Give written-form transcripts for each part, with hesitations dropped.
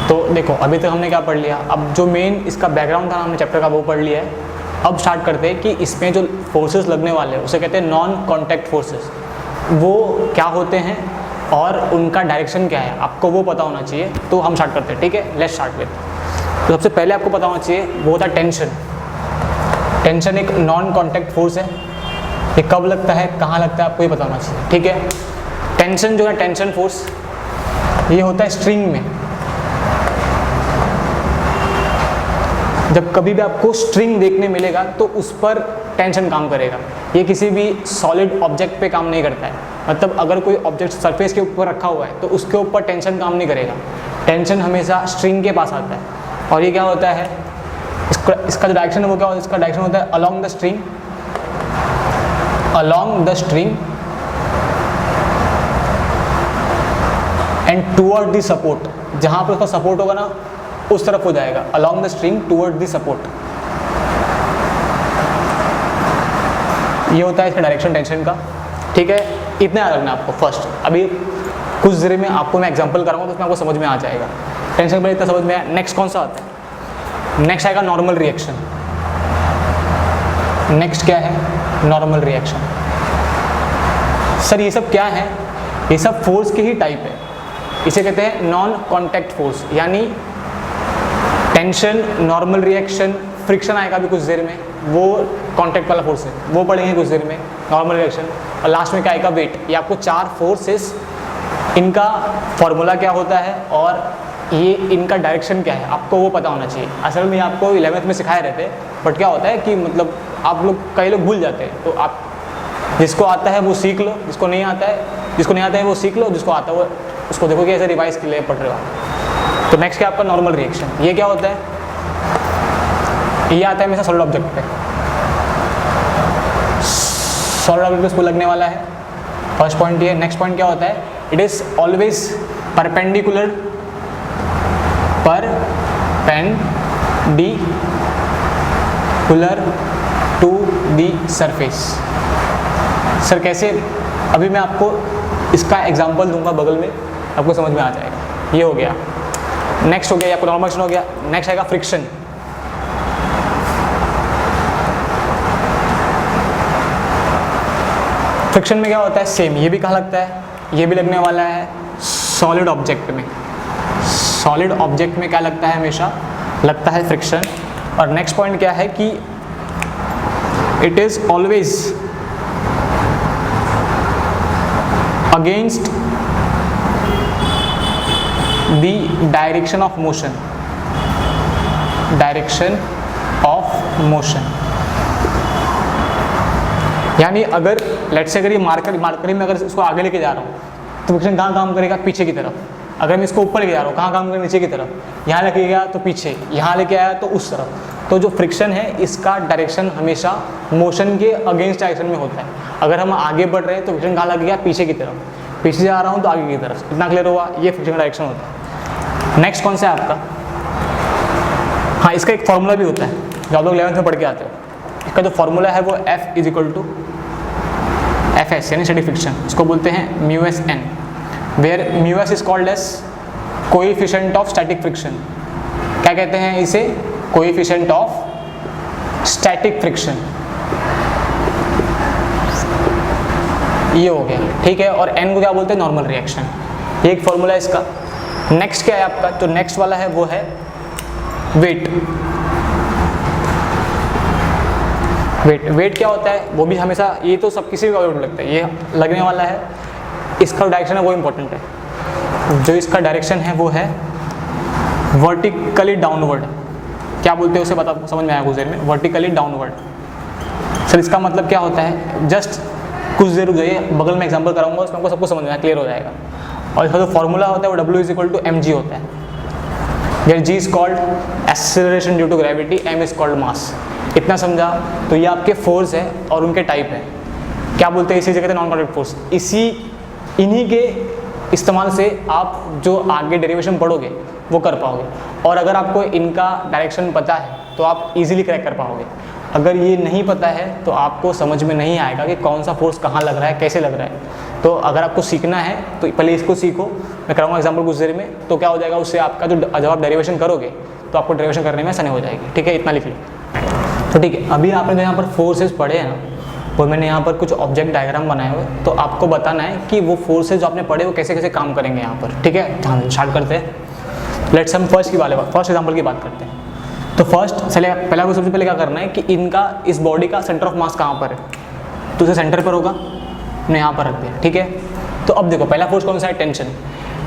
तो देखो अभी तक हमने क्या पढ़ लिया, अब जो मेन इसका बैकग्राउंड था हमने चैप्टर का वो पढ़ लिया है। अब स्टार्ट करते हैं कि इसमें जो फोर्सेस लगने वाले हैं उसे कहते हैं नॉन कॉन्टैक्ट फोर्सेस। वो क्या होते हैं और उनका डायरेक्शन क्या है आपको वो पता होना चाहिए। तो हम स्टार्ट करते हैं, ठीक है, लेट्स स्टार्ट विद। तो सबसे पहले आपको पता होना चाहिए वो होता है टेंशन। टेंशन एक नॉन कॉन्टैक्ट फोर्स है। ये कब लगता है, कहाँ लगता है, आपको ये पता होना चाहिए, ठीक है। टेंशन जो है, टेंशन फोर्स, ये होता है स्ट्रिंग में। जब कभी भी आपको स्ट्रिंग देखने मिलेगा तो उस पर टेंशन काम करेगा। ये किसी भी सॉलिड ऑब्जेक्ट पे काम नहीं करता है। मतलब अगर कोई ऑब्जेक्ट सरफेस के ऊपर रखा हुआ है तो उसके ऊपर टेंशन काम नहीं करेगा। टेंशन हमेशा स्ट्रिंग के पास आता है। और ये क्या होता है, इसका जो डायरेक्शन है वो क्या होता है, इसका डायरेक्शन होता है along the string, along the string and toward the support. जहाँ पर उसका सपोर्ट होगा ना उस तरफ हो जाएगा, along the string toward the support. ये होता है इसका डायरेक्शन टेंशन का, ठीक है। इतना याद रखना आपको फर्स्ट। अभी कुछ देर में आपको मैं एग्जांपल कराऊंगा तो उसमें आपको समझ में आ जाएगा। टेंशन पर इतना समझ में आया। नेक्स्ट कौन सा आता है, नेक्स्ट आएगा नॉर्मल रिएक्शन। नेक्स्ट क्या है, नॉर्मल रिएक्शन। सर ये सब क्या है, ये सब फोर्स के ही टाइप है। इसे कहते हैं नॉन कॉन्टैक्ट फोर्स, यानी टेंशन, नॉर्मल रिएक्शन, फ्रिक्शन आएगा भी कुछ देर में, वो कॉन्टैक्ट वाला फोर्स है, वो पढ़ेंगे कुछ देर में, नॉर्मल रिएक्शन। और लास्ट में क्या आएगा, वेट। ये आपको चार फोर्सेस, इनका फॉर्मूला क्या होता है और ये इनका डायरेक्शन क्या है आपको वो पता होना चाहिए। असल में आपको 11th में सिखाए रहते हैं, बट क्या होता है कि मतलब आप लोग कई लोग भूल जाते हैं। तो आप जिसको आता है वो सीख लो, जिसको नहीं आता है वो सीख लो, जिसको आता है वो उसको देखो कि ऐसे रिवाइज के लिए पढ़ रहे हो। तो नेक्स्ट क्या आपका नॉर्मल रिएक्शन। ये क्या होता है, ये आता है हमेशा सॉलिड ऑब्जेक्ट पे। सॉलिड ऑब्जेक्ट पे इसको लगने वाला है, फर्स्ट पॉइंट ये। नेक्स्ट पॉइंट क्या होता है, it is always perpendicular to the surface. Sir कैसे, अभी मैं आपको इसका एग्जांपल दूंगा बगल में, आपको समझ में आ जाएगा। ये हो गया, नेक्स्ट हो गया, आपको नॉर्मल रिएक्शन हो गया। नेक्स्ट आएगा फ्रिक्शन। फ्रिक्शन में क्या होता है, सेम, ये भी कहाँ लगता है, ये भी लगने वाला है सॉलिड ऑब्जेक्ट में। सॉलिड ऑब्जेक्ट में क्या लगता है, हमेशा लगता है फ्रिक्शन। और नेक्स्ट पॉइंट क्या है कि it is always against the direction of motion, direction of motion. यानी अगर लेट्स से अगर ये मार्कर में अगर इसको आगे लेके जा रहा हूँ तो फ्रिक्शन कहाँ काम करेगा, पीछे की तरफ। अगर मैं इसको ऊपर लेके जा रहा हूँ कहाँ काम करेगा, नीचे की तरफ। यहाँ लेके गया तो पीछे, यहाँ लेके आया तो उस तरफ। तो जो फ्रिक्शन है इसका डायरेक्शन हमेशा मोशन के अगेंस्ट डायरेक्शन में होता है। अगर हम आगे बढ़ रहे हैं तो फ्रिक्शन कहाँ लगेगा, पीछे की तरफ। पीछे जा रहा हूँ तो आगे की तरफ। इतना क्लियर हुआ, ये फ्रिक्शन का डायरेक्शन होता है। नेक्स्ट कौन सा है आपका, हाँ इसका एक फॉर्मूला भी होता है जो आप लोग 11th में पढ़ के आते हो। इसका जो फॉर्मूला है वो F is equal to FS यानी स्टैटिक फ्रिक्शन, इसको बोलते हैं μSN, where μS is called as coefficient of static friction. क्या कहते हैं इसे, कोएफिशिएंट ऑफ स्टैटिक फ्रिक्शन। ये हो गया, ठीक है। और N को क्या बोलते हैं, नॉर्मल रिएक्शन। ये एक फॉर्मूला है इसका। नेक्स्ट क्या है आपका, जो नेक्स्ट वाला है वो है वेट। वेट क्या होता है, वो भी हमेशा, ये तो सब किसी भी ऑब्जेक्ट में लगता है, ये लगने वाला है। इसका डायरेक्शन है वो इम्पोर्टेंट है। जो इसका डायरेक्शन है वो है वर्टिकली डाउनवर्ड। क्या बोलते हैं उसे, बता समझ में आया कुछ देर में, वर्टिकली डाउनवर्ड। सर इसका मतलब क्या होता है, जस्ट कुछ देर रुक जाइए, बगल में एग्जांपल कराऊंगा उसमें आपको सबको समझ में क्लियर हो जाएगा। और इसका जो फॉर्मूला होता है वो W is equal to mg होता है, where g is called acceleration due to gravity, m is called mass. इतना समझा। तो ये आपके फोर्स है और उनके टाइप है। क्या बोलते हैं, इसी से कहते हैं नॉन कॉन्टैक्ट फोर्स। इन्हीं के इस्तेमाल से आप जो आगे डेरिवेशन पढ़ोगे वो कर पाओगे। और अगर आपको इनका डायरेक्शन पता है तो आप इजीली क्रैक कर पाओगे। अगर ये नहीं पता है तो आपको समझ में नहीं आएगा कि कौन सा फोर्स कहाँ लग रहा है, कैसे लग रहा है। तो अगर आपको सीखना है तो पहले इसको सीखो, मैं कराऊंगा एग्जाम्पल कुछ देर में, तो क्या हो जाएगा उससे आपका जब आप डेरिवेशन करोगे तो आपको डेरिवेशन करने में आसानी हो जाएगी। ठीक है, इतना लिख लो। तो ठीक है, अभी आपने जो यहाँ पर फोर्सेज पढ़े हैं ना, वो मैंने यहाँ पर कुछ ऑब्जेक्ट डायग्राम बनाए हुए, तो आपको बताना है कि वो फोर्सेज जो आपने पढ़े वो कैसे कैसे काम करेंगे यहाँ पर। ठीक है, स्टार्ट करते हैं। लेट्स हम फर्स्ट एग्जाम्पल की बात करते हैं। तो पहला को सबसे पहले क्या करना है कि इनका इस बॉडी का सेंटर ऑफ मास कहाँ पर है, तो उसे सेंटर पर होगा, हमने यहाँ पर रख दिया। ठीक है, तो अब देखो पहला फोर्स कौन सा है, टेंशन।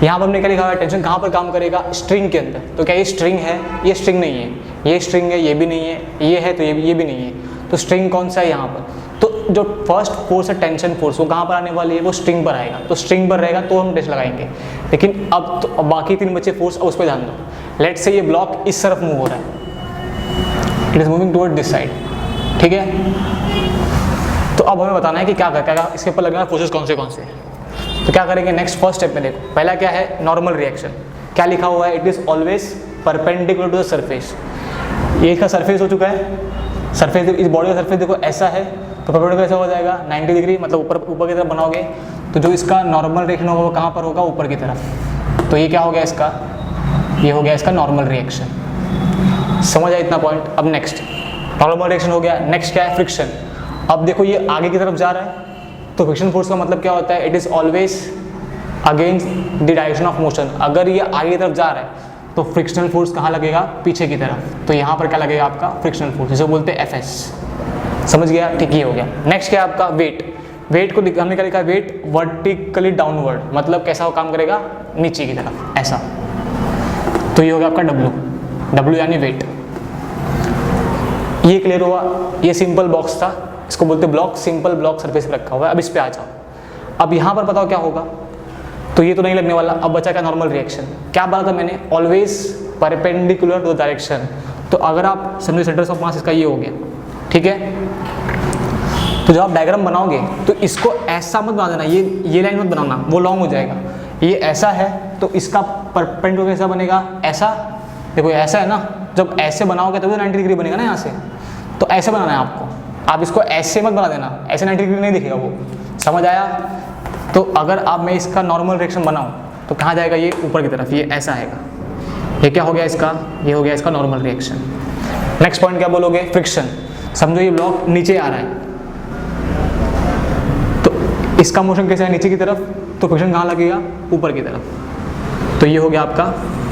यहाँ पर हमने क्या लिखा हुआ है, टेंशन कहाँ पर काम करेगा, स्ट्रिंग के अंदर। तो क्या ये स्ट्रिंग है, ये स्ट्रिंग नहीं है, ये स्ट्रिंग है, ये भी नहीं है, ये है तो ये भी नहीं है, तो स्ट्रिंग कौन सा है यहाँ पर। तो जो फर्स्ट फोर्स है टेंशन फोर्स, वो कहाँ पर आने वाली है, वो स्ट्रिंग पर आएगा। तो स्ट्रिंग पर रहेगा तो हम टेस्ट लगाएंगे। लेकिन अब बाकी 3 बचे फोर्स, अब उस पर ध्यान दो। लेट्स से ये ब्लॉक इस तरफ मूव हो रहा है, it is moving toward this side. ठीक है, तो अब हमें बताना है कि क्या इसके ऊपर लगने वाले फोर्सेस कौन से। तो क्या करेंगे, नेक्स्ट फर्स्ट स्टेप में देखो, पहला क्या है, नॉर्मल रिएक्शन। क्या लिखा हुआ है, it is always perpendicular to the surface. ये इसका सरफेस हो चुका है, सरफेस इस बॉडी का सरफेस देखो ऐसा है, तो परपेंडिकुलर कैसा हो जाएगा, 90 डिग्री, मतलब ऊपर की तरफ बनाओगे तो जो इसका नॉर्मल रिएक्शन होगा वो कहाँ पर होगा, ऊपर की तरफ। तो ये क्या हो गया इसका, ये हो गया इसका नॉर्मल रिएक्शन। समझ आया इतना पॉइंट। अब नेक्स्ट नॉर्मल रिएक्शन हो गया, नेक्स्ट क्या है, फ्रिक्शन। अब देखो ये आगे की तरफ जा रहा है, तो फ्रिक्शन फोर्स का मतलब क्या होता है, it is always against the direction of motion. अगर ये आगे की तरफ जा रहा है तो फ्रिक्शनल फोर्स कहाँ लगेगा, पीछे की तरफ। तो यहाँ पर क्या लगेगा आपका, फ्रिक्शनल फोर्स, जिसे बोलते हैं एफएस। समझ गया, ठीक ही हो गया। नेक्स्ट क्या है आपका, वेट। वेट को हमने क्या लिखा है, वेट वर्टिकली डाउनवर्ड, मतलब कैसा वो काम करेगा, नीचे की तरफ ऐसा। तो ये हो गया आपका डब्ल्यू यानी वेट। ये क्लियर हुआ, ये सिंपल बॉक्स था, इसको बोलते ब्लॉक, सिंपल ब्लॉक सरफेस पे रखा हुआ है। अब इस पे आ जाओ, अब यहाँ पर बताओ क्या होगा। तो ये तो नहीं लगने वाला, अब बचा क्या, नॉर्मल रिएक्शन। क्या बोला था मैंने, always perpendicular to the direction. तो अगर आप समझो सेंटर ऑफ मास इसका ये हो गया, ठीक है, तो जब आप डायग्राम बनाओगे तो इसको ऐसा मत बना देना, ये लाइन मत बनाना, वो लॉन्ग हो जाएगा। ये ऐसा है तो इसका परपेंडिकुलर कैसा बनेगा, ऐसा। देखो ऐसा है ना, जब ऐसे बनाओगे तभी तो 90 डिग्री बनेगा ना यहाँ से, तो ऐसे बनाना है आपको। आप इसको ऐसे मत बना देना, ऐसे 90 डिग्री नहीं दिखेगा वो। समझ आया। तो अगर आप मैं इसका नॉर्मल रिएक्शन बनाऊँ तो कहाँ जाएगा, ये ऊपर की तरफ, ये ऐसा आएगा। ये क्या हो गया इसका, ये हो गया इसका नॉर्मल रिएक्शन। नेक्स्ट पॉइंट क्या बोलोगे, फ्रिक्शन। समझो ये ब्लॉक नीचे आ रहा है, तो इसका मोशन कैसा है, नीचे की तरफ, तो फ्रिक्शन कहाँ लगेगा, ऊपर की तरफ। तो ये हो गया आपका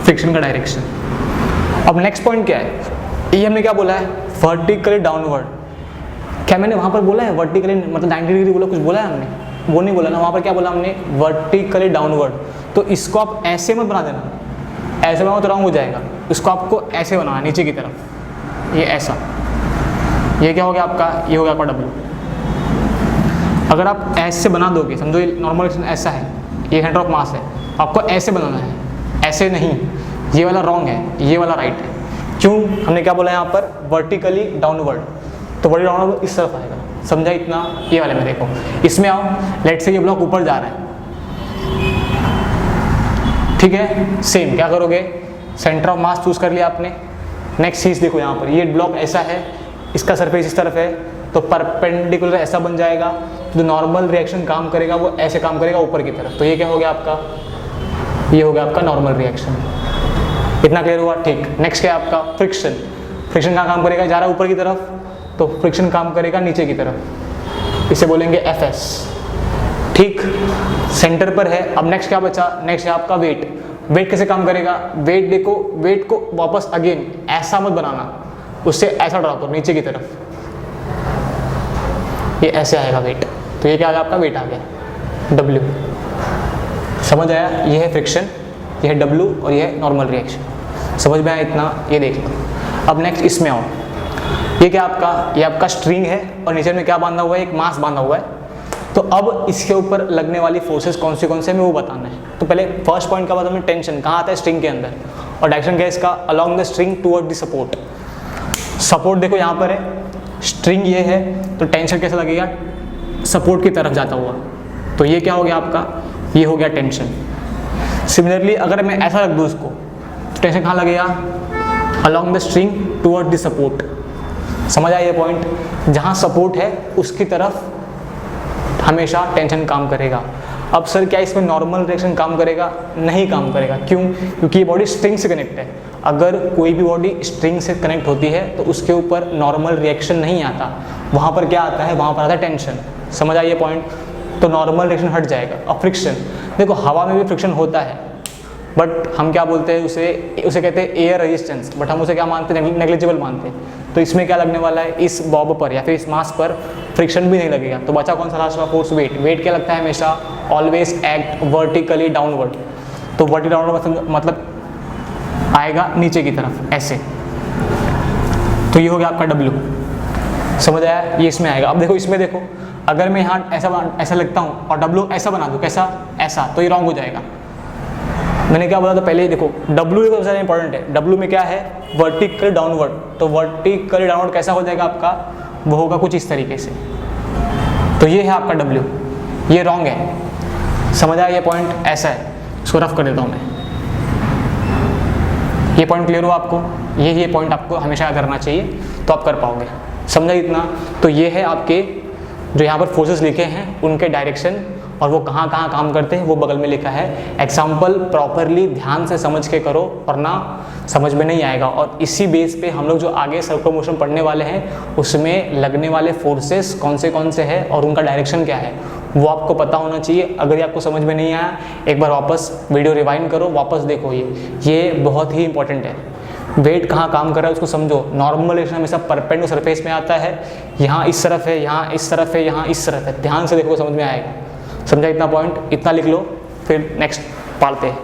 फ्रिक्शन का डायरेक्शन। अब नेक्स्ट पॉइंट क्या है, ये हमने क्या बोला है, वर्टिकली डाउनवर्ड। क्या मैंने वहाँ पर बोला है वर्टिकली, मतलब 90 डिग्री बोला, कुछ बोला है हमने, वो नहीं बोला ना। वहाँ पर क्या बोला हमने, वर्टिकली डाउनवर्ड। तो इसको आप ऐसे मत बना देना, ऐसे बनाओ तो रॉन्ग हो जाएगा। इसको आपको ऐसे बनाना, नीचे की तरफ, ये ऐसा। ये क्या हो गया आपका, ये हो गया आपका डब्ल्यू। अगर आप ऐसे बना दोगे, समझो ये नॉर्मल रिएक्शन ऐसा है, ये सेंटर ऑफ मास है, आपको ऐसे बनाना है, ऐसे नहीं। ये वाला रॉन्ग है, ये वाला राइट है। क्यों, हमने क्या बोला यहाँ पर, वर्टिकली डाउनवर्ड। तो वर्टिकली डाउनवर्ड इस तरफ आएगा। समझा इतना। ये वाले में देखो, इसमें आओ, लेट से ये ब्लॉक ऊपर जा रहा है, ठीक है। सेम क्या करोगे, सेंटर ऑफ मास चूज कर लिया आपने। नेक्स्ट चीज देखो, यहाँ पर ये ब्लॉक ऐसा है, इसका सरफेस इस तरफ है, तो परपेंडिकुलर ऐसा बन जाएगा। जो नॉर्मल रिएक्शन काम करेगा वो ऐसे काम करेगा, ऊपर की तरफ। तो ये क्या हो गया आपका, ये हो गया आपका नॉर्मल रिएक्शन। इतना क्लियर हुआ, ठीक। नेक्स्ट क्या है आपका, फ्रिक्शन। फ्रिक्शन कहाँ काम करेगा, जा रहा है ऊपर की तरफ, तो फ्रिक्शन काम करेगा नीचे की तरफ, इसे बोलेंगे एफएस, ठीक। सेंटर पर है। अब नेक्स्ट क्या बचा, नेक्स्ट है आपका वेट। वेट कैसे काम करेगा, वेट देखो, वेट को वापस अगेन ऐसा मत बनाना, उससे ऐसा ड्रॉ करो नीचे की तरफ, ये ऐसे आएगा वेट। तो ये क्या आ गया आपका, वेट आ गया, डब्ल्यू। समझ आया, ये है फ्रिक्शन, ये है डब्ल्यू, और ये है नॉर्मल रिएक्शन। समझ में आया इतना, ये देख लो। अब नेक्स्ट इसमें आओ, ये क्या आपका, ये आपका स्ट्रिंग है, और नीचे में क्या बांधा हुआ है, एक मास बांधा हुआ है। तो अब इसके ऊपर लगने वाली फोर्सेस कौन से हमें वो बताना है। तो पहले फर्स्ट पॉइंट का बात हमें, टेंशन कहाँ आता है, स्ट्रिंग के अंदर, और डायरेक्शन क्या है इसका, along the string toward the support. Support देखो यहाँ पर है, स्ट्रिंग ये है, तो टेंशन कैसा लगेगा, सपोर्ट की तरफ जाता हुआ। तो ये क्या हो गया आपका, ये हो गया टेंशन। सिमिलरली अगर मैं ऐसा रख दूँ उसको, तो टेंशन कहाँ लगेगा, along the string toward the support. समझ आया ये पॉइंट, जहाँ सपोर्ट है उसकी तरफ हमेशा टेंशन काम करेगा। अब सर क्या इसमें नॉर्मल रिएक्शन काम करेगा? नहीं काम करेगा। क्यों? क्योंकि ये बॉडी स्ट्रिंग से कनेक्ट है। अगर कोई भी बॉडी स्ट्रिंग से कनेक्ट होती है तो उसके ऊपर नॉर्मल रिएक्शन नहीं आता, वहाँ पर क्या आता है? वहाँ पर आता है टेंशन। समझ आइए पॉइंट? तो नॉर्मल रिएक्शन हट जाएगा। अब फ्रिक्शन, देखो हवा में भी फ्रिक्शन होता है, बट हम क्या बोलते हैं उसे कहते हैं एयर रेजिस्टेंस, बट हम उसे क्या मानते हैं? नेग्लिजिबल मानते हैं। तो इसमें क्या लगने वाला है? इस बॉब पर या फिर इस मास पर फ्रिक्शन भी नहीं लगेगा। तो बचा कौन सा लास्ट वाला फोर्स? वेट। वेट क्या लगता है हमेशा? Always act vertically downward. तो वर्टिकली डाउनवर्ड मतलब आएगा नीचे की तरफ ऐसे। तो ये हो गया आपका W। समझ आया? ये इसमें आएगा। अब देखो इसमें देखो, अगर मैं यहाँ ऐसा लगता हूँ और W ऐसा बना दूँ, कैसा? ऐसा, तो ये रॉन्ग हो जाएगा। मैंने क्या बोला था पहले ही, देखो W सबसे ज़्यादा इंपॉर्टेंट है। W में क्या है? Vertical downward. तो वर्टिकल डाउनवर्ड कैसा हो जाएगा आपका? वो होगा कुछ इस तरीके से। तो ये है आपका W, ये रॉन्ग है। समझ आया? ये पॉइंट ऐसा है, इसको रफ कर देता हूँ मैं। ये पॉइंट क्लियर हो आपको? ये पॉइंट आपको हमेशा याद करना चाहिए, तो आप कर पाओगे। समझा इतना? तो ये है आपके जो यहाँ पर फोर्सेस लिखे हैं उनके डायरेक्शन, और वो कहाँ कहाँ काम करते हैं वो बगल में लिखा है। एग्जाम्पल प्रॉपरली ध्यान से समझ के करो, वरना समझ में नहीं आएगा। और इसी बेस पे हम लोग जो आगे सर्कुलर मोशन पढ़ने वाले हैं उसमें लगने वाले फोर्सेस कौन से हैं और उनका डायरेक्शन क्या है वो आपको पता होना चाहिए। अगर ये आपको समझ में नहीं आया, एक बार वापस वीडियो रिवाइंड करो, वापस देखो। ये बहुत ही इंपॉर्टेंट है। वेट कहाँ काम कर रहा है उसको समझो। नॉर्मल रिएक्शन हमेशा परपेंडिकुलर सरफेस में आता है, यहाँ इस तरफ है, यहाँ इस तरफ है, यहाँ इस तरफ है। ध्यान से देखो, समझ में आएगा। समझा इतना पॉइंट? इतना लिख लो, फिर नेक्स्ट पढ़ते हैं।